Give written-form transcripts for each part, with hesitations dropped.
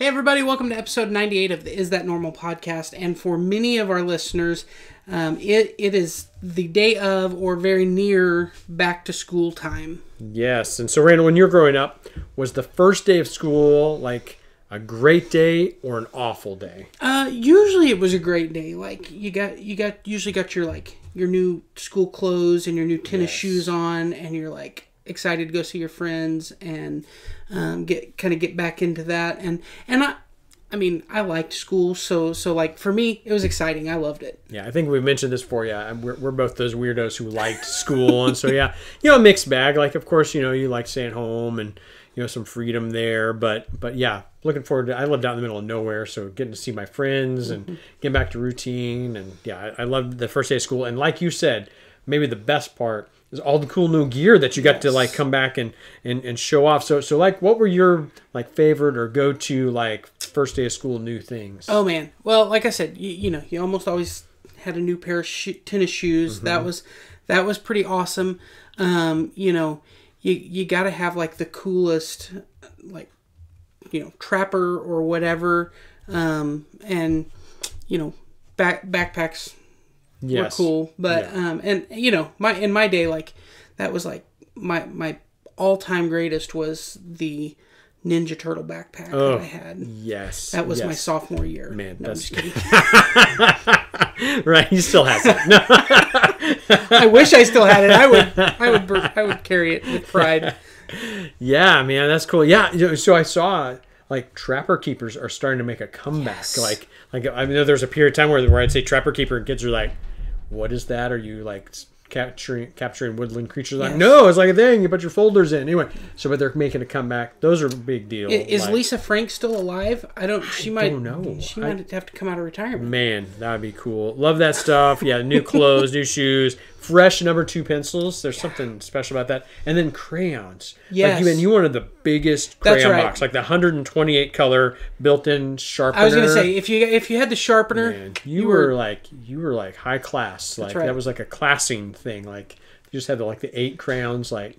Hey everybody, welcome to episode 98 of the Is That Normal podcast. And for many of our listeners, it is the day of or very near back to school time. Yes, and so Randall, when you're growing up, was the first day of school like a great day or an awful day? Usually it was a great day. Like you usually got your new school clothes and your new tennis shoes on, and you're like excited to go see your friends and get back into that. And I mean, I liked school, so like for me, it was exciting. I loved it. Yeah, I think we mentioned this before. Yeah, we're both those weirdos who liked school, and so yeah, a mixed bag. Like, of course, you like staying home and some freedom there, but yeah, looking forward to. I lived out in the middle of nowhere, so getting to see my friends and getting back to routine, and yeah, I loved the first day of school. And like you said, maybe the best part is all the cool new gear that you got to like come back and show off. So like, what were your like favorite or go to like first day of school new things? Oh man, well, like I said, you almost always had a new pair of tennis shoes. Mm-hmm. That was pretty awesome. You got to have like the coolest like trapper or whatever, and backpacks. Yes. Were cool, but and in my day, like that was like my all-time greatest was the Ninja Turtle backpack that I had. Yes, that was my sophomore year. Man, no, that's I'm just kidding. Right, he still has it. No. I wish I still had it. I would carry it with pride. Yeah, man, that's cool. Yeah, so I saw like Trapper Keepers are starting to make a comeback. Yes. Like I mean, there's a period of time where I'd say Trapper Keeper and kids are like, "What is that? Are you like capturing woodland creatures?" Like, no, it's like a thing. You put your folders in anyway. But they're making a comeback. Those are a big deal. Is Lisa Frank still alive? She might have to come out of retirement. Man, that would be cool. Love that stuff. Yeah, new clothes, new shoes, fresh number 2 pencils. There's something special about that. And then crayons. Yes. Like you wanted the biggest crayon box, like the 128 color built-in sharpener. I was gonna say if you had the sharpener, man, you were like high class. Like right. That was like a classing thing. Like you just had the 8 crayons. Like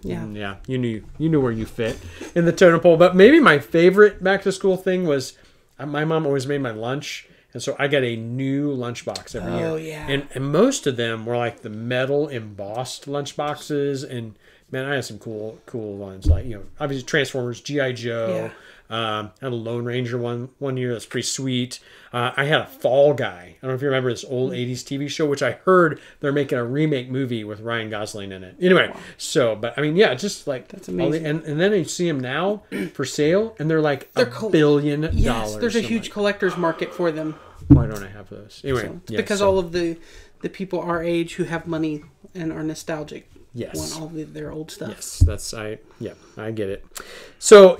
yeah, you knew where you fit in the totem pole. But maybe my favorite back to school thing was my mom always made my lunch. And so I got a new lunchbox every year. Oh, yeah. And most of them were like the metal embossed lunchboxes. And man, I had some cool ones. Like, obviously Transformers, G.I. Joe. I had a Lone Ranger one year that's pretty sweet. I had a Fall Guy. I don't know if you remember this old 80s TV show, which I heard they're making a remake movie with Ryan Gosling in it. Anyway, but I mean, yeah, just like that's amazing. And then you see them now for sale, and they're like $1 billion. Yes, there's a huge collector's market for them. Why don't I have those? Anyway, because all of the people our age who have money and are nostalgic. Yes. Want all their old stuff. Yes, I get it. So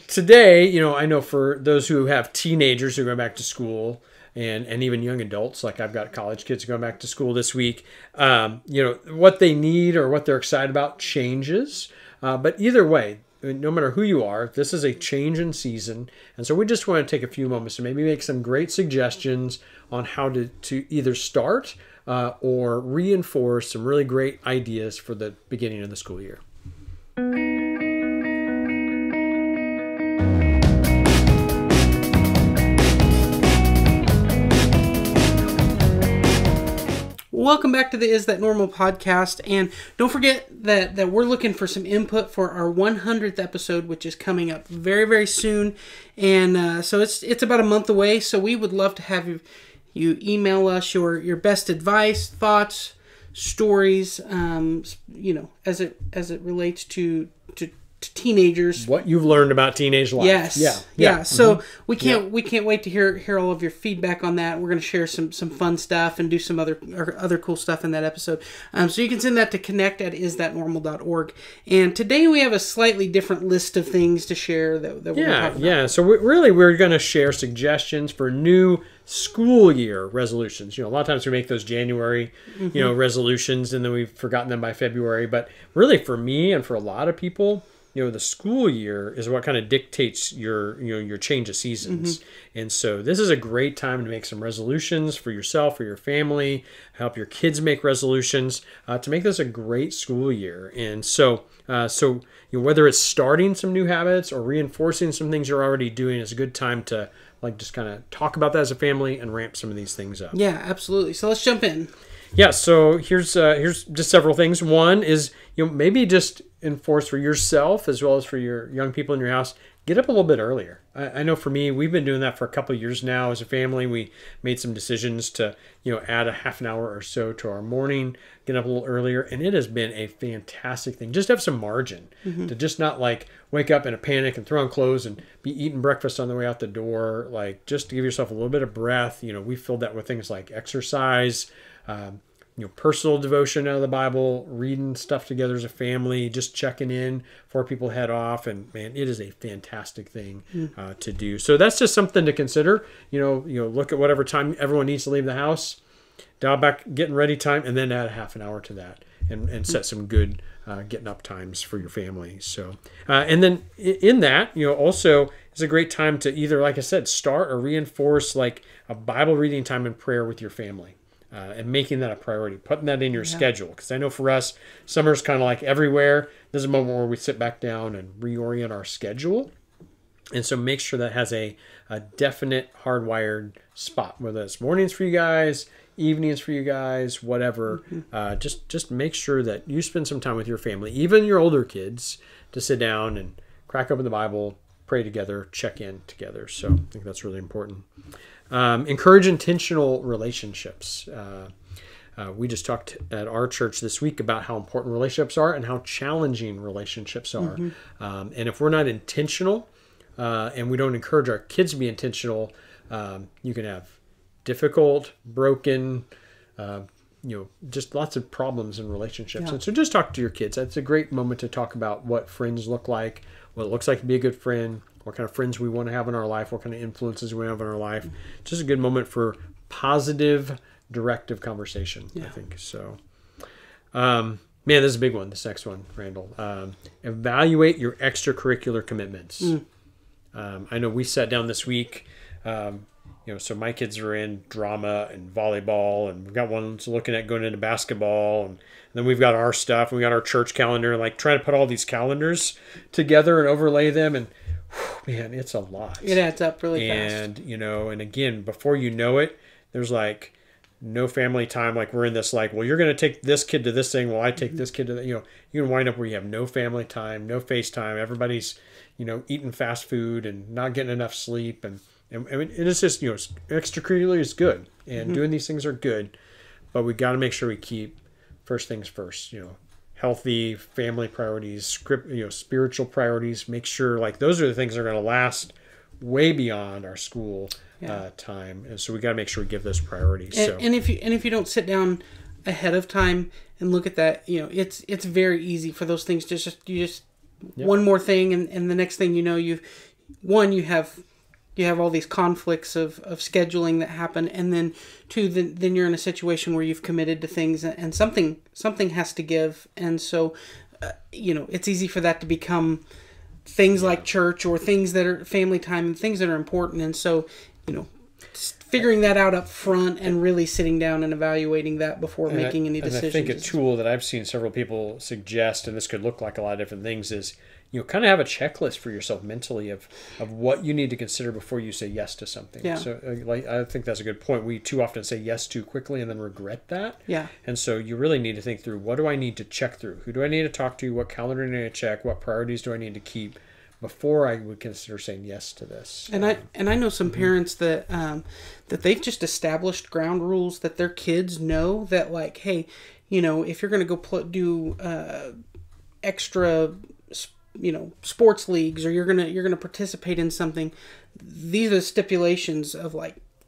today, I know for those who have teenagers who are going back to school and even young adults, like I've got college kids going back to school this week, what they need or what they're excited about changes. But either way, no matter who you are, this is a change in season. And so we just want to take a few moments to maybe make some great suggestions on how to either start or reinforce some really great ideas for the beginning of the school year. Welcome back to the Is That Normal podcast, and don't forget that we're looking for some input for our 100th episode, which is coming up very, very soon, and so it's about a month away. So we would love to have you email us your best advice, thoughts, stories, as it relates to teenagers, what you've learned about teenage life. Yes. Yeah. So we can't wait to hear all of your feedback on that. We're going to share some fun stuff and do some other cool stuff in that episode. So you can send that to connect@isthatnormal.org. And today we have a slightly different list of things to share that we're going to talk about. Yeah. So we're going to share suggestions for new school year resolutions. A lot of times we make those January, resolutions, and then we've forgotten them by February. But really, for me and for a lot of people, the school year is what kind of dictates your change of seasons. And so this is a great time to make some resolutions for yourself, for your family, help your kids make resolutions to make this a great school year. And so whether it's starting some new habits or reinforcing some things you're already doing, is a good time to just kind of talk about that as a family and ramp some of these things up. Yeah, absolutely. So let's jump in. Yeah, so here's just several things. One is, maybe just enforce for yourself as well as for your young people in your house, get up a little bit earlier. I know for me, we've been doing that for a couple of years now as a family. We made some decisions to, add a half an hour or so to our morning, get up a little earlier, and it has been a fantastic thing. Just have some margin to just not wake up in a panic and throw on clothes and be eating breakfast on the way out the door. Just to give yourself a little bit of breath. We filled that with things like exercise, personal devotion out of the Bible, reading stuff together as a family, just checking in before people head off. And man, it is a fantastic thing to do. So that's just something to consider. Look at whatever time everyone needs to leave the house, dial back getting ready time, and then add a half an hour to that and set some good getting up times for your family. So, and then in that, also it's a great time to either, like I said, start or reinforce a Bible reading time and prayer with your family. And making that a priority, putting that in your schedule. Because I know for us, summer's kind of like everywhere. There's a moment where we sit back down and reorient our schedule. And so make sure that has a definite hardwired spot, whether it's mornings for you guys, evenings for you guys, whatever. Just make sure that you spend some time with your family, even your older kids, to sit down and crack open the Bible, pray together, check in together. So I think that's really important. Encourage intentional relationships. We just talked at our church this week about how important relationships are and how challenging relationships are. And if we're not intentional and we don't encourage our kids to be intentional, you can have difficult, broken, just lots of problems in relationships. Yeah. And so just talk to your kids. That's a great moment to talk about what friends look like, what it looks like to be a good friend, what kind of friends we want to have in our life, what kind of influences we have in our life. Just a good moment for positive, directive conversation, I think. So, man, this is a big one, this next one, Randall. Evaluate your extracurricular commitments. I know we sat down this week, so my kids are in drama and volleyball, and we've got ones looking at going into basketball, and then we've got our stuff, we got our church calendar, trying to put all these calendars together and overlay them, and man, it's a lot. It adds up really fast. And, and again, before you know it, there's no family time. We're in this well, you're going to take this kid to this thing while I take this kid to that. You can wind up where you have no family time, no FaceTime. Everybody's, eating fast food and not getting enough sleep. And I mean, it is just, extracurricular is good. And doing these things are good. But we got to make sure we keep first things first, healthy family priorities, spiritual priorities. Make sure those are the things that are going to last way beyond our school time, and so we got to make sure we give those priorities. And if you don't sit down ahead of time and look at that, it's very easy for those things to just one more thing, and the next thing you have all these conflicts of scheduling that happen, and then two, then you're in a situation where you've committed to things, and something has to give, and so it's easy for that to become things like church or things that are family time and things that are important, and so figuring that out up front and really sitting down and evaluating that before making any decisions. I think a tool that I've seen several people suggest, and this could look like a lot of different things, is kind of have a checklist for yourself mentally of what you need to consider before you say yes to something. Yeah. So I think that's a good point. We too often say yes too quickly and then regret that. Yeah. And so you really need to think through, what do I need to check through? Who do I need to talk to? What calendar do I need to check? What priorities do I need to keep before I would consider saying yes to this? And I know some parents that that they've just established ground rules that their kids know that hey, if you're going to go do extra sports leagues, or you're gonna participate in something, these are the stipulations of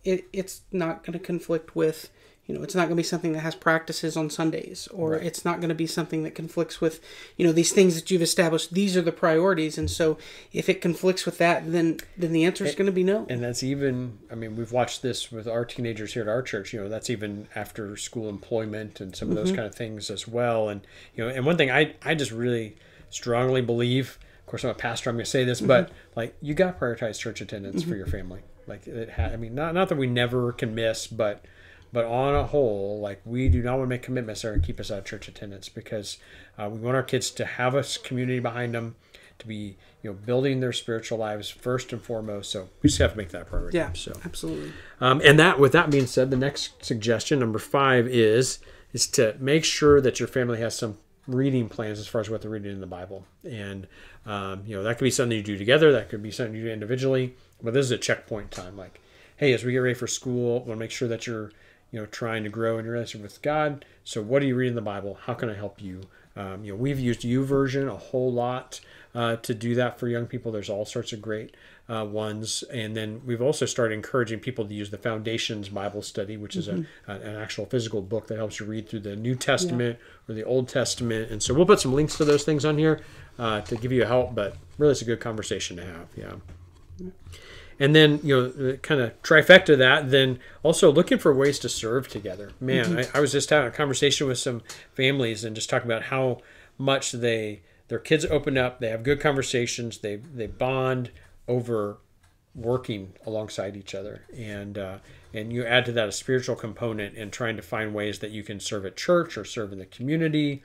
it's not going to conflict with, it's not going to be something that has practices on Sundays, or right. It's not going to be something that conflicts with, these things that you've established. These are the priorities, and so if it conflicts with that, then the answer is going to be no. And that's even, we've watched this with our teenagers here at our church. That's even after school employment and some of those kind of things as well. And and one thing I just really strongly believe, course, I'm a pastor. I'm going to say this, but like you got to prioritize church attendance for your family. Like I mean, not that we never can miss, but on a whole, like we do not want to make commitments that are going to keep us out of church attendance, because we want our kids to have a community behind them, to be building their spiritual lives first and foremost. So we just have to make that a priority. Yeah, so absolutely. And with that being said, the next suggestion, number 5, is to make sure that your family has some reading plans as far as what they're reading in the Bible. And that could be something you do together, that could be something you do individually, but this is a checkpoint time. Like, hey, as we get ready for school, we want to make sure that you're trying to grow in your relationship with God. So what do you read in the Bible? How can I help you? We've used YouVersion a whole lot to do that for young people. There's all sorts of great ones. And then we've also started encouraging people to use the Foundations Bible Study, which is an actual physical book that helps you read through the New Testament or the Old Testament. And so we'll put some links to those things on here to give you a help, but really it's a good conversation to have. Yeah. And then, kind of trifecta that, then also looking for ways to serve together. Man, I was just having a conversation with some families and just talking about how much their kids open up, they have good conversations, they bond over working alongside each other. And you add to that a spiritual component and trying to find ways that you can serve at church or serve in the community,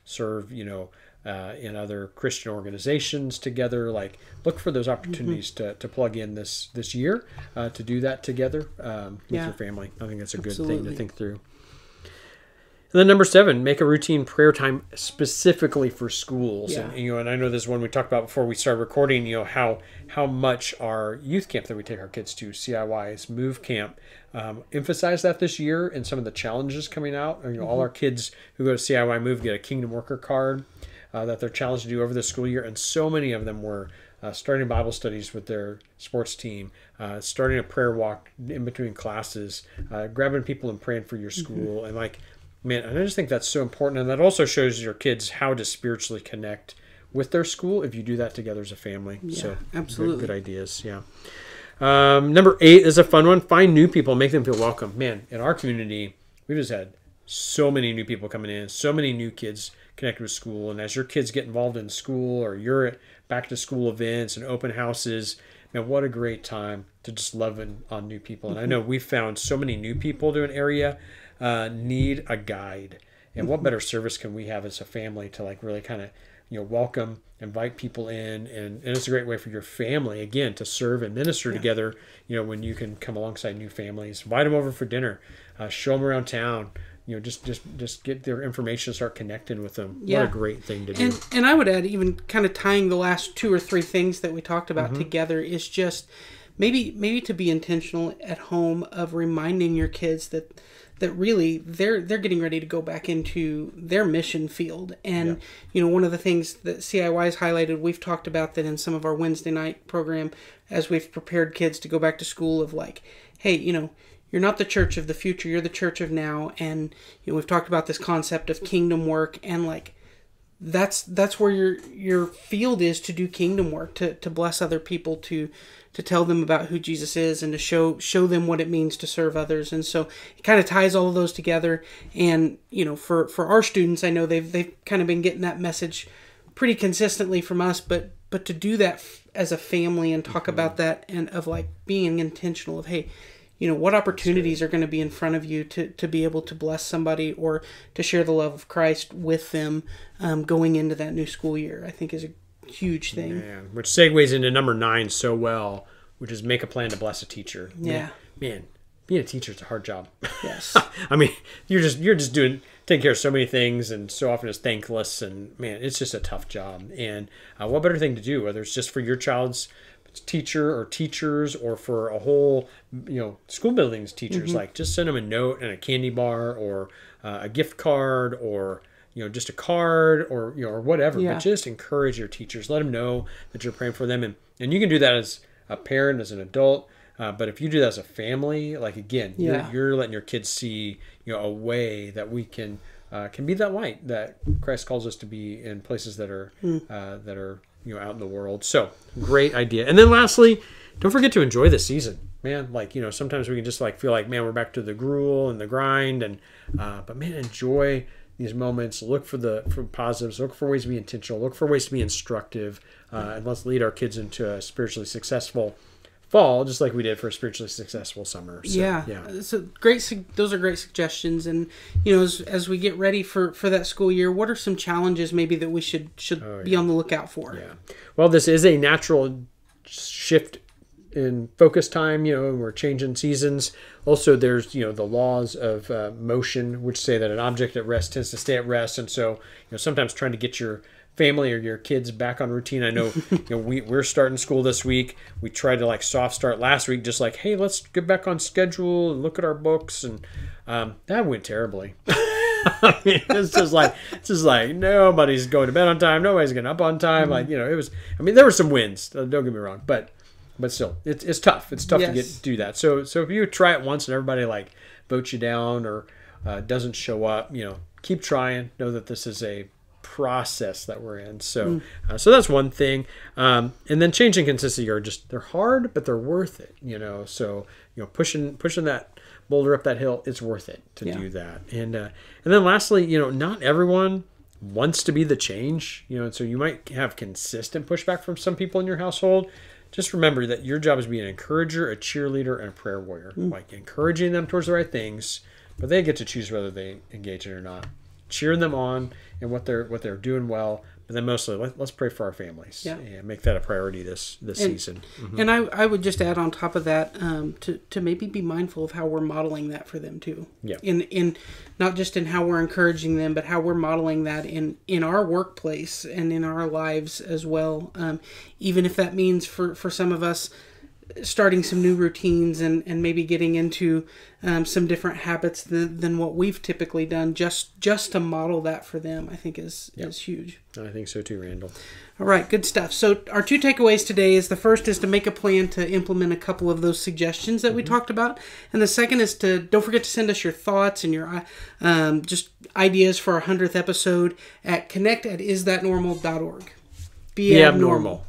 serve, in other Christian organizations together. Like, look for those opportunities to plug in this year to do that together with your family. I think that's a good thing to think through. And then number 7, make a routine prayer time specifically for schools. Yeah. And I know this is one we talked about before we started recording, how much our youth camp that we take our kids to, CIY's Move Camp, emphasize that this year and some of the challenges coming out. All our kids who go to CIY Move get a Kingdom Worker card that they're challenged to do over the school year. And so many of them were starting Bible studies with their sports team, starting a prayer walk in between classes, grabbing people and praying for your school. And man, I just think that's so important. And that also shows your kids how to spiritually connect with their school if you do that together as a family. Yeah, so absolutely. Good ideas. Yeah. Number 8 is a fun one. Find new people and make them feel welcome. Man, in our community, we've just had so many new people coming in, so many new kids connected with school. And as your kids get involved in school, or you're at back to school events and open houses, man, what a great time to just love on new people. And I know we've found so many new people to an area need a guide. And what better service can we have as a family to really kind of welcome, invite people in, and it's a great way for your family again to serve and minister together. When you can come alongside new families, invite them over for dinner, show them around town. Just get their information, start connecting with them. Yeah. What a great thing to do. And I would add, even kind of tying the last 2 or 3 things that we talked about together, is just maybe to be intentional at home of reminding your kids that really they're getting ready to go back into their mission field. And one of the things that CIY has highlighted, we've talked about that in some of our Wednesday night program as we've prepared kids to go back to school, of hey, you're not the church of the future, you're the church of now. And we've talked about this concept of kingdom work, and that's where your field is, to do kingdom work, to bless other people, to tell them about who Jesus is, and to show them what it means to serve others. And so it kind of ties all of those together. And for our students, I know they've kind of been getting that message pretty consistently from us, but to do that as a family and talk about that, and of being intentional of, hey, what opportunities are going to be in front of you to be able to bless somebody or to share the love of Christ with them going into that new school year, I think is a huge thing. Man, which segues into number 9 so well, which is make a plan to bless a teacher. Yeah. Man, being a teacher is a hard job. Yes. I mean, you're just taking care of so many things, and so often it's thankless, and man, it's just a tough job. And what better thing to do, whether it's just for your child's teacher or teachers, or for a whole school buildings teachers, just send them a note and a candy bar, or a gift card, or just a card, or or whatever. But just encourage your teachers, let them know that you're praying for them, and you can do that as a parent, as an adult, but if you do that as a family, again, you're letting your kids see a way that we can be that light that Christ calls us to be in places that are out in the world. So great idea. And then lastly, don't forget to enjoy the season, man. Sometimes we can just feel man, we're back to the gruel and the grind, and but man, enjoy these moments, look for positives, look for ways to be intentional, look for ways to be instructive, and let's lead our kids into a spiritually successful fall, just like we did for a spiritually successful summer. So, yeah. So those are great suggestions. And as we get ready for that school year, what are some challenges maybe that we should be on the lookout for? Yeah. Well, this is a natural shift in focus time, we're changing seasons. Also, there's, the laws of motion, which say that an object at rest tends to stay at rest. And so, sometimes trying to get your family or your kids back on routine. I know, we're starting school this week. We tried to soft start last week, just hey, let's get back on schedule and look at our books. And that went terribly. I mean, it's just like nobody's going to bed on time. Nobody's getting up on time. It was, there were some wins. Don't get me wrong, but still, it's tough. It's tough to do that. So if you try it once and everybody votes you down or doesn't show up, keep trying. Know that this is a process that we're in. So so that's one thing. And then changing consistency they're hard, but they're worth it. So pushing that boulder up that hill, it's worth it to do that. And then lastly, not everyone wants to be the change. And so you might have consistent pushback from some people in your household. Just remember that your job is to be an encourager, a cheerleader, and a prayer warrior. Encouraging them towards the right things, but they get to choose whether they engage in it or not. Cheering them on and what they're doing well, but then mostly let's pray for our families and make that a priority this season. And I would just add on top of that to maybe be mindful of how we're modeling that for them too. Yeah. In not just in how we're encouraging them, but how we're modeling that in our workplace and in our lives as well. Even if that means for some of us starting some new routines and maybe getting into some different habits than what we've typically done, just to model that for them, I think is huge. I think so too, Randall. All right, good stuff. So our 2 takeaways today is the first is to make a plan to implement a couple of those suggestions that we talked about. And the second is to don't forget to send us your thoughts and your just ideas for our 100th episode at connect@isthatnormal.org. Be abnormal.